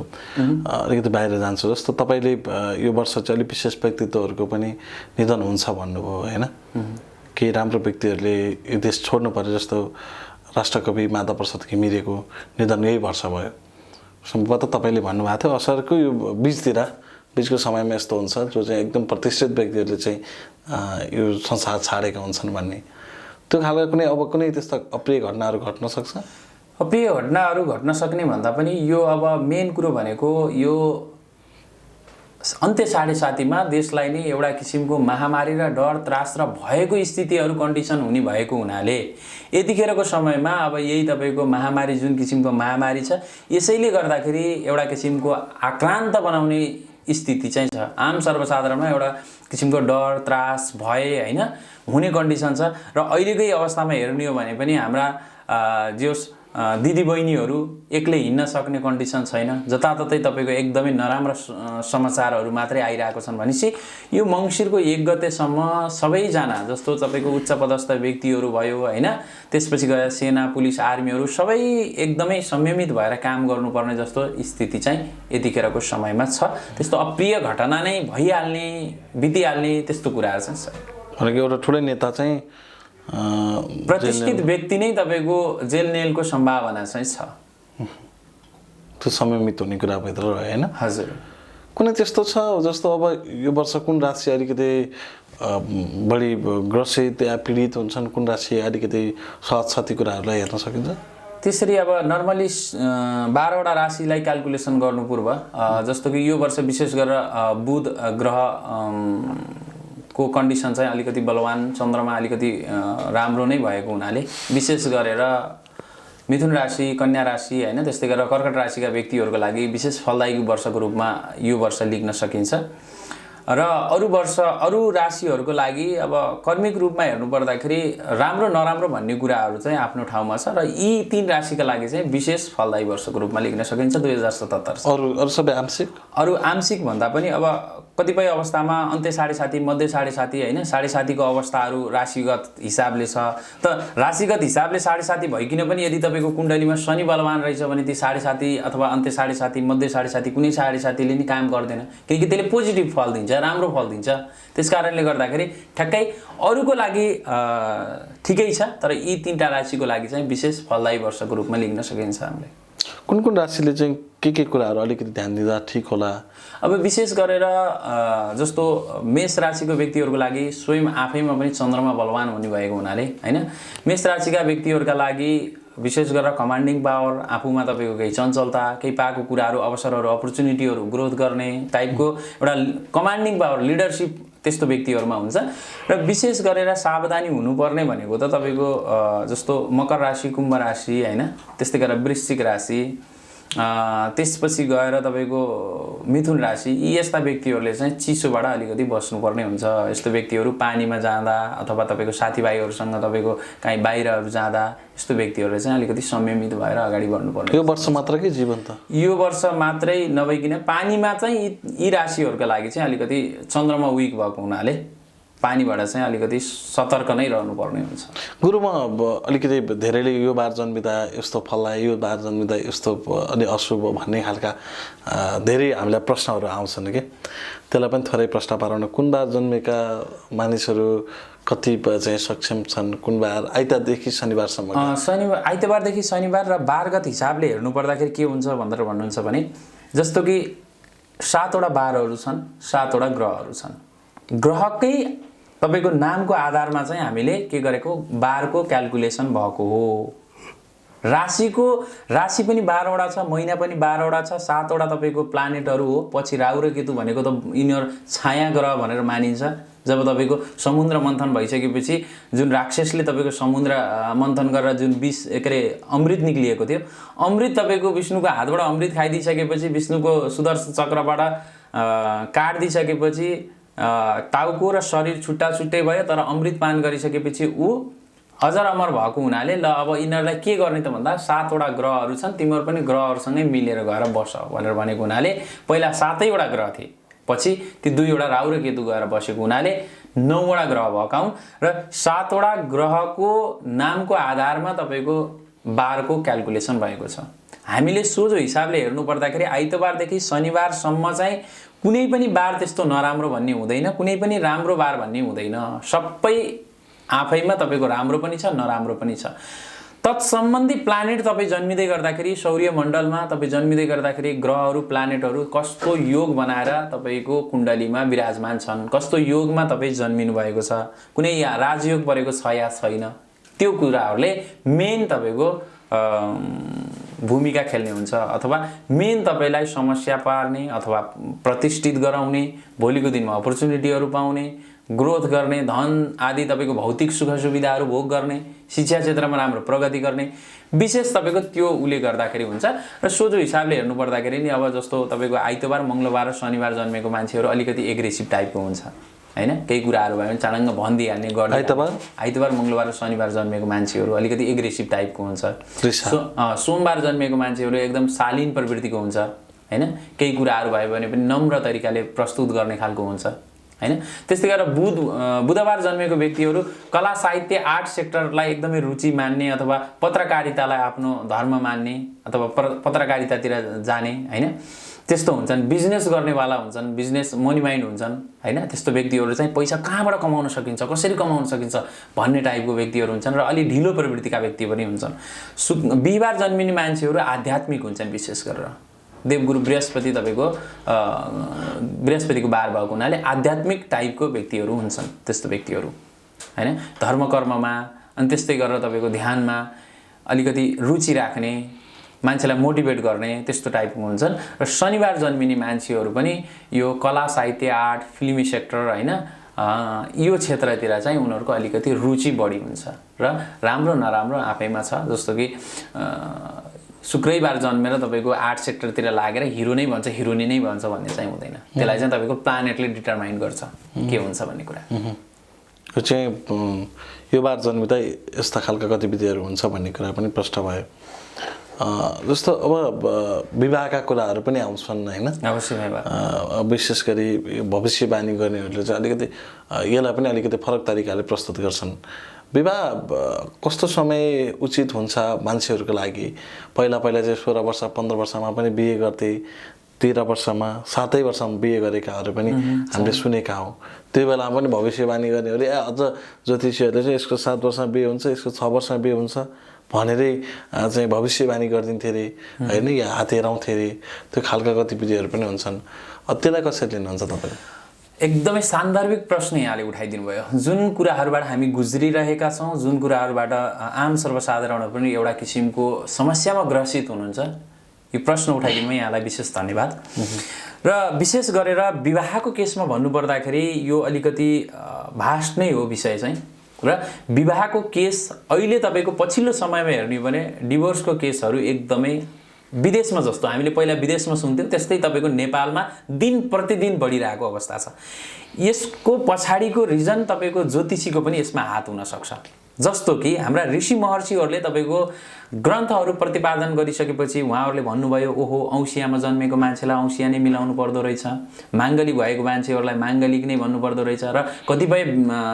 अलिकति बाहिर जान्छु। जस्तो तपाईँले यो वर्ष चाहिँ अलिक विशेष व्यक्तित्वहरूको पनि निधन हुन्छ भन्नुभयो होइन। केही राम्रो व्यक्तिहरूले यो देश छोड्नु पर्यो, जस्तो राष्ट्रकवि माधवप्रसाद घिमिरेको निधन यही वर्ष भयो। सम्भवतः तपाईँले भन्नुभएको थियो असारको यो बिचको समयमा यस्तो हुन्छ जो चाहिँ एकदम प्रतिष्ठित व्यक्तिहरूले चाहिँ यो संसार छाडेका हुन्छन् भन्ने। त्यो खालको कुनै त्यस्ता अप्रिय घटनाहरू घट्न सक्छ? अप्रिय घटनाहरू घट्न सक्ने भन्दा पनि यो अब मेन कुरो भनेको यो अन्त्य 7.5मा देशलाई नै एउटा किसिमको महामारी र डर त्रास र भएको स्थितिहरू कन्डिसन हुने भएको हुनाले यतिखेरको समयमा अब यही तपाईँको महामारी जुन किसिमको महामारी छ, यसैले गर्दाखेरि एउटा किसिमको आक्रान्त बनाउने स्थिति चाहिँ छ। आम सर्वसाधारणमा एउटा किसिमको डर त्रास भय होइन हुने कन्डिसन छ। र अहिलेकै अवस्थामा हेर्ने हो भने पनि हाम्रा जो दिदीबहिनीहरू एक्लै हिँड्न सक्ने कन्डिसन छैन। जताततै तपाईँको एकदमै नराम्रा समाचारहरू मात्रै आइरहेको छन्। भनेपछि यो मङ्सिरको 1 गतेसम्म सबैजना जस्तो तपाईँको उच्च पदस्थ व्यक्तिहरू भयो होइन, त्यसपछि गएर सेना पुलिस आर्मीहरू सबै एकदमै संयमित भएर काम गर्नुपर्ने जस्तो स्थिति चाहिँ यतिखेरको समयमा छ। त्यस्तो अप्रिय घटना नै भइहाल्ने बितिहाल्ने त्यस्तो कुराहरू चाहिँ छ। भनेको एउटा ठुलै नेता चाहिँ प्रतिष्ठित व्यक्ति नै तपाईँको जेल नेलको सम्भावना चाहिँ छ। त्यो संयमित हुने कुराभित्र रह्यो होइन। हजुर। कुनै त्यस्तो छ जस्तो अब यो वर्ष कुन राशि अलिकति बढी ग्रसित या पीडित हुन्छन्, कुन राशि अलिकति सहज छ, ती कुराहरूलाई हेर्न सकिन्छ? त्यसरी अब नर्मली 12वटा राशिलाई क्यालकुलेसन गर्नु पूर्व जस्तो कि यो वर्ष विशेष गरेर बुध ग्रह को कन्डिसन चाहिँ अलिकति बलवान, चन्द्रमा अलिकति राम्रो नै भएको हुनाले विशेष गरेर मिथुन राशि, कन्या राशि होइन, त्यस्तै गरेर कर्कट राशिका व्यक्तिहरूको लागि विशेष फलदायी वर्षको रूपमा यो वर्ष लिख्न सकिन्छ। र अरू राशिहरूको लागि अब कर्मिक रूपमा हेर्नु पर्दाखेरि राम्रो नराम्रो भन्ने कुराहरू चाहिँ आफ्नो ठाउँमा छ। र यी 3 राशिका लागि चाहिँ विशेष फलदायी वर्षको रूपमा लिख्न सकिन्छ 2077। अरू सबै आंशिक? अरू आंशिक भन्दा पनि अब कतिपय अवस्थामा अन्त्य 7.5 मध्य 7.5 होइन, 7.5को अवस्थाहरू राशिगत हिसाबले छ। त राशिगत हिसाबले 7.5 भइकिन पनि यदि तपाईँको कुण्डलीमा शनि बलवान रहेछ भने ती 7.5 अथवा अन्त्य 7.5 मध्य 7.5 कुनै 7.5ले नि काम गर्दैन, किनकि त्यसले पोजिटिभ फल दिन्छ, राम्रो फल दिन्छ। त्यस कारणले गर्दाखेरि ठ्याक्कै अरूको लागि ठिकै छ, तर यी 3टा राशिको लागि चाहिँ विशेष फलदायी वर्षको रूपमा लिख्न सकिन्छ हामीले। कुन राशिले चाहिँ के कुराहरू अलिकति ध्यान दिँदा ठिक होला? अब विशेष गरेर जस्तो मेष राशिको व्यक्तिहरूको लागि स्वयं आफैमा पनि चन्द्रमा बलवान हुने भएको हुनाले होइन, मेष राशिका व्यक्तिहरूका लागि विशेष गरेर कमान्डिङ पावर, आफूमा तपाईँको केही चञ्चलता, केही पाएको कुराहरू, अवसरहरू, अपर्च्युनिटीहरू ग्रोथ गर्ने टाइपको एउटा कमान्डिङ पावर, लिडरसिप त्यस्तो व्यक्तिहरूमा हुन्छ। र विशेष गरेर सावधानी हुनुपर्ने भनेको त तपाईँको जस्तो मकर राशि, कुम्भ राशि होइन, त्यस्तै गरेर वृश्चिक राशि, त्यसपछि गएर तपाईँको मिथुन राशि, यी यस्ता व्यक्तिहरूले चाहिँ चिसोबाट अलिकति बस्नुपर्ने हुन्छ। यस्तो व्यक्तिहरू पानीमा जाँदा अथवा तपाईँको साथीभाइहरूसँग तपाईँको काहीँ बाहिरहरू जाँदा यस्तो व्यक्तिहरूले चाहिँ अलिकति संयमित भएर अगाडि बढ्नुपर्ने। यो वर्ष मात्रकै जीवन त? यो वर्ष मात्रै नभइकन पानीमा चाहिँ यी राशिहरूका लागि चाहिँ अलिकति चन्द्रमा विक भएको हुनाले पानीबाट चाहिँ अलिकति सतर्क नै रहनुपर्ने हुन्छ। गुरुमा अलिकति धेरैले यो बार जन्मिँदा यस्तो फल, यो बार जन्मिँदा यस्तो अलि अशुभ भन्ने खालका धेरै हामीलाई प्रश्नहरू आउँछन् कि त्यसलाई पनि थोरै प्रश्न पार्न, कुन बार जन्मेका मानिसहरू कति चाहिँ सक्षम छन्? कुन बार आइतबारदेखि शनिबारसम्म? आइतबारदेखि शनिबार र बारगत हिसाबले हेर्नु पर्दाखेरि के हुन्छ भनेर भन्नुहुन्छ भने जस्तो कि 7वटा बारहरू छन्, 7वटा ग्रहहरू छन्। ग्रहकै तपाईँको नामको आधारमा चाहिँ हामीले के गरेको बारको क्यालकुलेसन भएको हो। राशि पनि 12वटा छ, महिना पनि 12वटा छ, 7वटा तपाईँको प्लानेटहरू हो। पछि राहु र केतु भनेको त यिनीहरू छाया ग्रह भनेर मानिन्छ। जब तपाईँको समुद्र मन्थन भइसकेपछि जुन राक्षसले तपाईँको समुद्र मन्थन गरेर जुन अमृत निक्लिएको थियो, अमृत तपाईँको विष्णुको हातबाट अमृत खाइदिइसकेपछि, विष्णुको सुदर्शन चक्रबाट काटिदिइसकेपछि टाउको र शरीर छुट्टा छुट्टै भयो। तर अमृत पान गरिसकेपछि ऊ अजर अमर भएको हुनाले ल अब यिनीहरूलाई के गर्ने त भन्दा 7वटा ग्रहहरू छन्, तिमीहरू पनि ग्रहहरूसँगै मिलेर गएर बस भनेर भनेको हुनाले पहिला 7वटा ग्रह थिए, पछि ती 2वटा राहु र केतु गएर बसेको हुनाले 9वटा ग्रह भएका हुन् र 7वटा ग्रहको नामको आधारमा तपाईँको बारको क्याल्कुलेसन भएको छ। हामीले सोझो हिसाबले हेर्नु पर्दाखेरि आइतबारदेखि शनिबारसम्म चाहिँ कुनै पनि बार त्यस्तो नराम्रो भन्ने हुँदैन, कुनै पनि राम्रो बार भन्ने हुँदैन। सबै आफैमा तपाईँको राम्रो पनि छ, नराम्रो पनि छ। तत्सम्बन्धी प्लानेट तपाईँ जन्मिँदै गर्दाखेरि सौर्यमण्डलमा तपाईँ जन्मिँदै गर्दाखेरि ग्रहहरू प्लानेटहरू कस्तो योग बनाएर तपाईँको कुण्डलीमा विराजमान छन्, कस्तो योगमा तपाईँ जन्मिनु भएको छ, कुनै राजयोग परेको छ या छैन, त्यो कुराहरूले मेन तपाईँको भूमिका खेल्ने हुन्छ। अथवा मेन तपाईँलाई समस्या पार्ने अथवा प्रतिष्ठित गराउने, भोलिको दिनमा अपर्च्युनिटीहरू पाउने, ग्रोथ गर्ने, धन आदि तपाईँको भौतिक सुख सुविधाहरू भोग गर्ने, शिक्षा क्षेत्रमा राम्रो प्रगति गर्ने, विशेष तपाईँको त्यो उसले गर्दाखेरि हुन्छ। र सोझो हिसाबले हेर्नु पर्दाखेरि नि अब जस्तो तपाईँको आइतबार, मङ्गलबार र शनिबार जन्मेको मान्छेहरू अलिकति एग्रेसिभ टाइपको हुन्छ हैन। केही कुराहरू भयो भने चाँडङ्ग भनिदिइहाल्ने गर्ने। आइतबार, मङ्गलबार र शनिबार जन्मेको मान्छेहरू अलिकति एग्रेसिभ टाइपको हुन्छ। सोमबार जन्मेको मान्छेहरू एकदम शालीन प्रवृत्तिको हुन्छ हैन। केही कुराहरू भयो भने पनि नम्र तरिकाले प्रस्तुत गर्ने खालको हुन्छ हैन। त्यस्तै गरेर बुधबार जन्मेको व्यक्तिहरू कला साहित्य आर्ट सेक्टरलाई एकदमै रुचि मान्ने अथवा पत्रकारितालाई आफ्नो धर्म मान्ने अथवा पत्रकारितातिर जाने हैन, त्यस्तो हुन्छन्। बिजनेस गर्नेवाला हुन्छन्, बिजनेस मनी माइन्ड हुन्छन् हैन। त्यस्तो व्यक्तिहरू चाहिँ पैसा कहाँबाट कमाउन सकिन्छ, कसरी कमाउन सकिन्छ भन्ने टाइपको व्यक्तिहरू हुन्छन् र अलि ढिलो प्रवृत्तिका व्यक्ति पनि हुन्छन्। बिहीबार जन्मिने मान्छेहरू आध्यात्मिक हुन्छन्, विशेष गरेर देवगुरु बृहस्पति तपाईँको बृहस्पतिको बार भएको हुनाले आध्यात्मिक टाइपको व्यक्तिहरू हुन्छन् त्यस्तो व्यक्तिहरू हैन। धर्म कर्ममा अनि त्यस्तै गरेर तपाईँको ध्यानमा अलिकति रुचि राख्ने, मान्छेलाई मोटिभेट गर्ने त्यस्तो टाइपको हुन्छन्। र शनिबार जन्मिने मान्छेहरू पनि यो कला साहित्य आर्ट फिल्मी सेक्टर हैन, यो क्षेत्रतिर चाहिँ उनीहरूको अलिकति रुचि बढी हुन्छ र राम्रो नराम्रो आफैमा छ। जस्तो कि शुक्रबार जन्मेर तपाईँको आर्ट सेक्टरतिर लागेर हिरो नै भन्छ, हिरोनी नै भन्छ भन्ने चाहिँ हुँदैन। त्यसलाई चाहिँ तपाईँको प्लानेटले डिटरमाइन गर्छ के हुन्छ भन्ने कुरा। यो चाहिँ यो बार जन्मिँदा यस्ता खालका गतिविधिहरू हुन्छ भन्ने कुरा पनि प्रष्ट भयो। जस्तो अब विवाहका कुराहरू पनि आउँछन् हैन। अवश्य विशेष गरी भविष्यवाणी गर्नेहरूले चाहिँ अलिकति यसलाई पनि अलिकति फरक तरिकाले प्रस्तुत गर्छन्। विवाह कस्तो समय उचित हुन्छ मान्छेहरूको लागि? पहिला चाहिँ 16 वर्ष 15 वर्षमा पनि बिहे गर्थे, 13 वर्षमा 7 वर्षमा बिहे गरेकाहरू पनि हामीले सुनेका हौँ। त्यो बेलामा पनि भविष्यवाणी गर्नेहरूले अझ ज्योतिषीहरूले चाहिँ यसको 7 वर्षमा बिहे हुन्छ, यसको 6 वर्षमा बिहे हुन्छ भनेरै चाहिँ भविष्यवाणी गरिदिन्थे अरे होइन, या हात हेराउँथे अरे। त्यो खालका गतिविधिहरू पनि हुन्छन्। त्यसलाई कसरी लिनुहुन्छ तपाईँले? एकदमै सान्दर्भिक प्रश्न यहाँले उठाइदिनु भयो। जुन कुराहरूबाट हामी गुज्रिरहेका छौँ, जुन कुराहरूबाट आम सर्वसाधारण पनि एउटा किसिमको समस्यामा ग्रसित हुनुहुन्छ, यो प्रश्न उठाइदिनुमा यहाँलाई विशेष धन्यवाद। र विशेष गरेर विवाहको केसमा भन्नुपर्दाखेरि यो अलिकति भास्ट नै हो विषय चाहिँ। र विवाहको केस अहिले तपाईँको पछिल्लो समयमा हेर्ने भने डिभोर्सको केसहरू एकदमै विदेशमा जस्तो हामीले पहिला विदेशमा सुन्थ्यौँ त्यस्तै तपाईँको नेपालमा दिन प्रतिदिन बढिरहेको अवस्था छ। यसको पछाडिको रिजन तपाईँको ज्योतिषीको पनि यसमा हात हुन सक्छ। जस्तो कि हाम्रा ऋषि महर्षिहरूले तपाईँको ग्रन्थहरू प्रतिपादन गरिसकेपछि उहाँहरूले भन्नुभयो ओहो औँसियामा जन्मेको मान्छेलाई औँसिया नै मिलाउनु पर्दो रहेछ, माङ्गलिक भएको मान्छेहरूलाई माङ्गलिक नै भन्नुपर्दो रहेछ। र कतिपय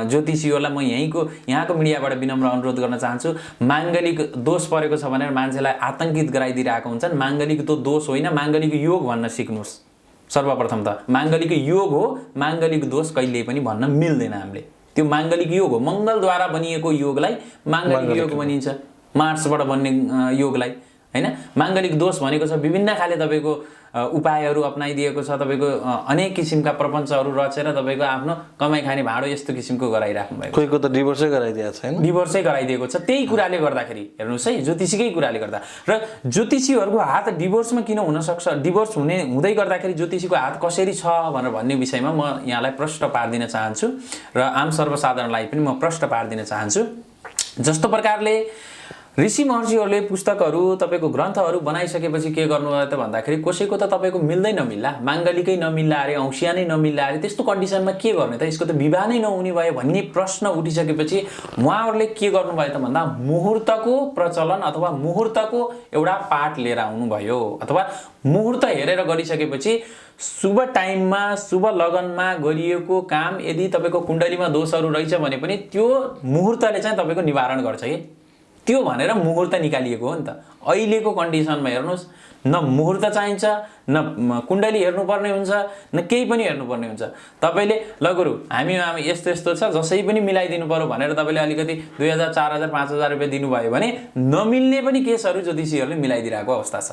ज्योतिषीहरूलाई म यहाँको मिडियाबाट विनम्र अनुरोध गर्न चाहन्छु, माङ्गलिक दोष परेको छ भनेर मान्छेलाई आतङ्कित गराइदिरहेको हुन्छन्। माङ्गलिक तो दोष होइन, माङ्गलिक योग भन्न सिक्नुहोस्। सर्वप्रथम त माङ्गलिक योग हो, माङ्गलिक दोष कहिल्यै पनि भन्न मिल्दैन। हामीले त्यो माङ्गलिक योग हो, मङ्गलद्वारा बनिएको योगलाई माङ्गलिक योग भनिन्छ, मार्सबाट बन्ने योगलाई हैन। माङ्गलिक दोष भनेको छ विभिन्न खाले तपाईँको उपायहरू अपनाइदिएको छ, तपाईँको अनेक किसिमका प्रपञ्चहरू रचेर तपाईँको आफ्नो कमाइ खाने भाँडो यस्तो किसिमको गराइराख्नु भएको, कोहीको त डिभोर्सै गराइदिएको छैन, डिभोर्सै गराइदिएको छ। त्यही कुराले गर्दाखेरि हेर्नुहोस् है, ज्योतिषीकै कुराले गर्दा। र ज्योतिषीहरूको हात डिभोर्समा किन हुनसक्छ, डिभोर्स हुँदै गर्दाखेरि ज्योतिषीको हात कसरी छ भनेर भन्ने विषयमा म यहाँलाई प्रश्न पारिदिन चाहन्छु र आम सर्वसाधारणलाई पनि म प्रश्न पारिदिन चाहन्छु। जस्तो प्रकारले ऋषि महर्षिहरूले पुस्तकहरू तपाईँको ग्रन्थहरू बनाइसकेपछि के गर्नुभयो त भन्दाखेरि कसैको त तपाईँको मिल्दै नमिल्ला, माङ्गलिकै नमिल्ला अरे, औँसिया नै नमिल्ला अरे, त्यस्तो कन्डिसनमा के गर्ने त, यसको त विवाह नै नहुने भयो भन्ने प्रश्न उठिसकेपछि उहाँहरूले के गर्नुभयो त भन्दा मुहुर्तको प्रचलन अथवा मुहुर्तको एउटा पाठ लिएर आउनुभयो, अथवा मुहुर्त हेरेर गरिसकेपछि शुभ टाइममा शुभ लगनमा गरिएको काम यदि तपाईँको कुण्डलीमा दोषहरू रहेछ भने पनि त्यो मुहुर्तले चाहिँ तपाईँको निवारण गर्छ कि त्यो भनेर मुहुर्त निकालिएको हो नि त। अहिलेको कन्डिसनमा हेर्नुहोस्, न मुहुर्त चाहिन्छ, न कुण्डली हेर्नुपर्ने हुन्छ, न केही पनि हेर्नुपर्ने हुन्छ। तपाईँले ल गुरु हामीमा यस्तो यस्तो छ, जसै पनि मिलाइदिनु पर्यो भनेर तपाईँले अलिकति 2000 4000 5000 रुपियाँ दिनुभयो भने नमिल्ने पनि केसहरू ज्योतिषीहरूले मिलाइदिरहेको अवस्था छ।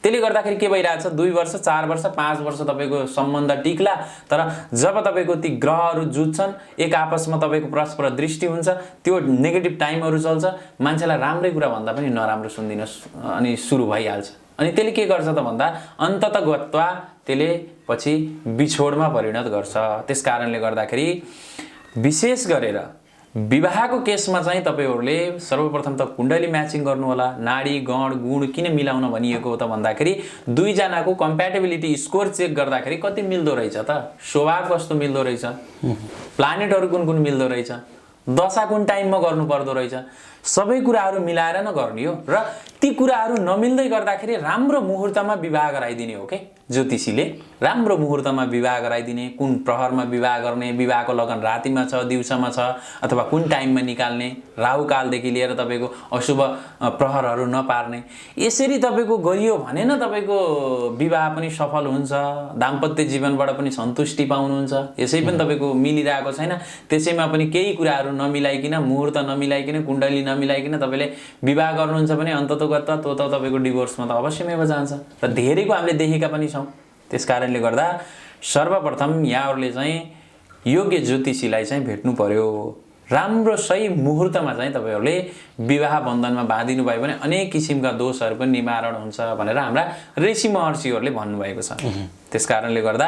त्यसले गर्दाखेरि के भइरहेछ, 2 वर्ष 4 वर्ष 5 वर्ष तपाईँको सम्बन्ध टिक्ला, तर जब तपाईँको ती ग्रहहरू जुझ्छन्, एक आपसमा तपाईँको परस्पर दृष्टि हुन्छ, त्यो नेगेटिभ टाइमहरू चल्छ, मान्छेलाई राम्रै कुरा भन्दा पनि नराम्रो सुनिदिनुहोस् अनि सुरु भइहाल्छ। अनि त्यसले के गर्छ त भन्दा अन्ततगत्वा त्यसले पछि बिछोडमा परिणत गर्छ। त्यस कारणले गर्दाखेरि विशेष गरेर विवाहको केसमा चाहिँ तपाईँहरूले सर्वप्रथम त कुण्डली म्याचिङ गर्नु होला। नाडी गण गुण किन मिलाउन भनिएको हो त भन्दाखेरि दुईजनाको कम्प्याटेबिलिटी स्कोर चेक गर्दाखेरि कति मिल्दो रहेछ त, स्वभाव कस्तो मिल्दो रहेछ, प्लानेटहरू कुन कुन मिल्दो रहेछ, दशा कुन टाइममा गर्नु पर्दो रहेछ, सबै कुराहरू मिलाएर न गर्ने हो। र ती कुराहरू नमिल्दै गर्दाखेरि राम्रो मुहुर्तमा विवाह गराइदिने हो के ज्योतिषीले, राम्रो मुहुर्तमा विवाह गराइदिने, कुन प्रहरमा विवाह गर्ने, विवाहको लगन रातिमा छ दिउँसोमा छ अथवा कुन टाइममा निकाल्ने, राहुकालदेखि लिएर तपाईँको अशुभ प्रहरहरू नपार्ने, यसरी तपाईँको गरियो भने न तपाईँको विवाह पनि सफल हुन्छ, दाम्पत्य जीवनबाट पनि सन्तुष्टि पाउनुहुन्छ। यसै पनि तपाईँको मिलिरहेको छैन, त्यसैमा पनि केही कुराहरू नमिलाइकन, मुहुर्त नमिलाइकन, कुण्डली नमिलाइकन तपाईँले विवाह गर्नुहुन्छ भने अन्ततगत्वा त्यो त तपाईँको डिभोर्समा त अवश्यमै जान्छ र धेरैको हामीले देखेका पनि छौँ। त्यस कारणले गर्दा सर्वप्रथम यहाँहरूले चाहिँ योग्य ज्योतिषीलाई चाहिँ भेट्नु पर्यो। राम्रो सही मुहुर्तमा चाहिँ तपाईँहरूले विवाह बन्धनमा बाँधिनु भयो भने अनेक किसिमका दोषहरू पनि निवारण हुन्छ भनेर हाम्रा ऋषि महर्षिहरूले भन्नुभएको छ। त्यस कारणले गर्दा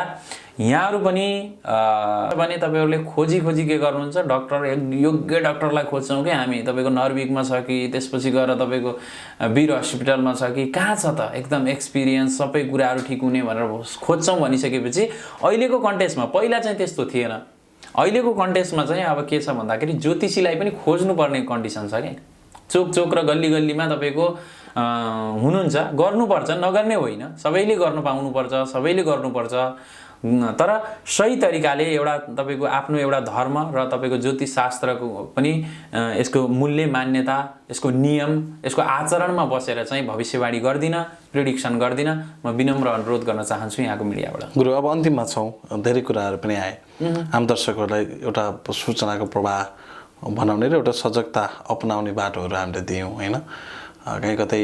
यहाँहरू पनि भने तपाईँहरूले खोजी के गर्नुहुन्छ, डक्टर योग्य डक्टरलाई खोज्छौँ कि हामी, तपाईँको नर्विकमा छ कि त्यसपछि गएर तपाईँको वीर हस्पिटलमा छ कि कहाँ छ त एकदम एक्सपिरियन्स सबै कुराहरू ठिक हुने भनेर खोज्छौँ भनिसकेपछि अहिलेको कन्टेक्स्टमा, पहिला चाहिँ त्यस्तो थिएन, अहिलेको कन्टेक्स्टमा चाहिँ अब के छ भन्दाखेरि ज्योतिषीलाई पनि खोज्नुपर्ने कन्डिसन छ क्या। चोक र गल्लीमा तपाईँको हुनुहुन्छ, गर्नुपर्छ, नगर्ने होइन, सबैले गर्न पाउनुपर्छ, सबैले गर्नुपर्छ, तर सही तरिकाले एउटा तपाईँको आफ्नो एउटा धर्म र तपाईँको ज्योतिष शास्त्रको पनि यसको मूल्य मान्यता, यसको नियम, यसको आचरणमा बसेर चाहिँ भविष्यवाणी गर्दिन, प्रिडिक्सन गर्दिन। म विनम्र अनुरोध गर्न चाहन्छु यहाँको मिडियाबाट। गुरु अब अन्तिममा छौँ, धेरै कुराहरू पनि आए, आम दर्शकहरूलाई एउटा सूचनाको प्रवाह बनाउने र एउटा सजगता अपनाउने बाटोहरू हामीले दियौँ होइन। कहीँ कतै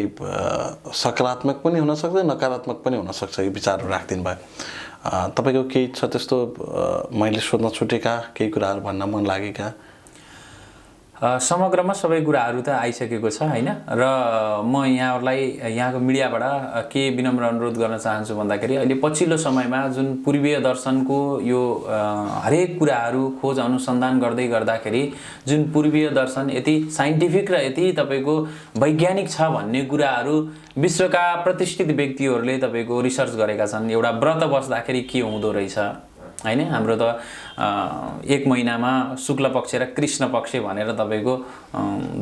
सकारात्मक पनि हुनसक्छ, नकारात्मक पनि हुनसक्छ, यो विचारहरू राखिदिनु भयो। तपाईँको केही छ त्यस्तो मैले सोध्न छुटेका केही कुराहरू भन्न मन लागेका? समग्रमा सबै कुराहरू त आइसकेको छ होइन। र म यहाँहरूलाई यहाँको मिडियाबाट के विनम्र अनुरोध गर्न चाहन्छु भन्दाखेरि अहिले पछिल्लो समयमा जुन पूर्वीय दर्शनको यो हरेक कुराहरू खोज अनुसन्धान गर्दाखेरि जुन पूर्वीय दर्शन यति साइन्टिफिक र यति तपाईँको वैज्ञानिक छ भन्ने कुराहरू विश्वका प्रतिष्ठित व्यक्तिहरूले तपाईँको रिसर्च गरेका छन्। एउटा व्रत बस्दाखेरि के हुँदो रहेछ होइन, हाम्रो त 1 महिनामा शुक्ल पक्ष र कृष्ण पक्ष भनेर तपाईँको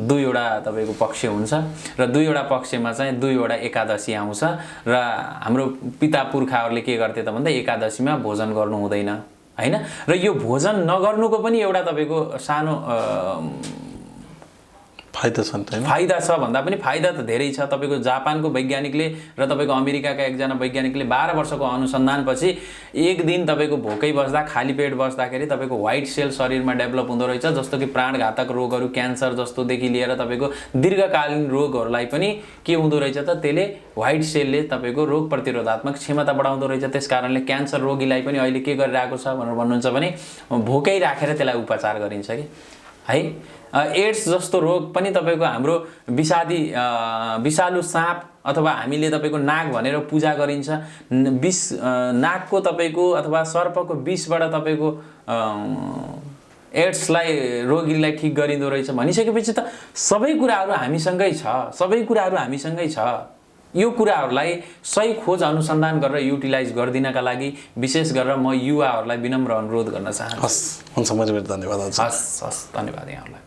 2वटा तपाईँको पक्ष हुन्छ र 2वटा पक्षमा चाहिँ 2वटा एकादशी आउँछ र हाम्रो पिता पुर्खाहरूले के गर्थे त भन्दा एकादशीमा भोजन गर्नु हुँदैन होइन। र यो भोजन नगर्नुको पनि एउटा तपाईँको सानो फाइदा छ नि त हैन? फाइदा छ भन्दा पनि फाइदा त धेरै छ। तपाईँको जापानको वैज्ञानिकले र तपाईँको अमेरिकाका एकजना वैज्ञानिकले 12 वर्षको अनुसन्धानपछि एक दिन तपाईँको भोकै बस्दा खाली पेट बस्दाखेरि तपाईँको व्हाइट सेल शरीरमा डेभलप हुँदो रहेछ, जस्तो कि प्राणघातक रोगहरू क्यान्सर जस्तोदेखि लिएर तपाईँको दीर्घकालीन रोगहरूलाई पनि के हुँदो रहेछ त, त्यसले व्हाइट सेलले तपाईँको रोग प्रतिरोधात्मक क्षमता बढाउँदो रहेछ। त्यस कारणले क्यान्सर रोगीलाई पनि अहिले के गरिरहेको छ भनेर भन्नुहुन्छ भने भोकै राखेर त्यसलाई उपचार गरिन्छ कि है। एड्स जस्तो रोग पनि तपाईँको हाम्रो विषालु साँप अथवा हामीले तपाईँको नाग भनेर पूजा गरिन्छ, नागको तपाईँको अथवा सर्पको विषबाट तपाईँको एड्सलाई रोगीलाई ठिक गरिँदो रहेछ भनिसकेपछि त सबै कुराहरू हामीसँगै छ, सबै कुराहरू हामीसँगै छ। यो कुराहरूलाई सही खोज अनुसन्धान गरेर युटिलाइज गरिदिनका लागि विशेष गरेर म युवाहरूलाई विनम्र अनुरोध गर्न चाहन्छु। हस्, हुन्छ, मैले धन्यवाद। हस्, धन्यवाद यहाँहरूलाई।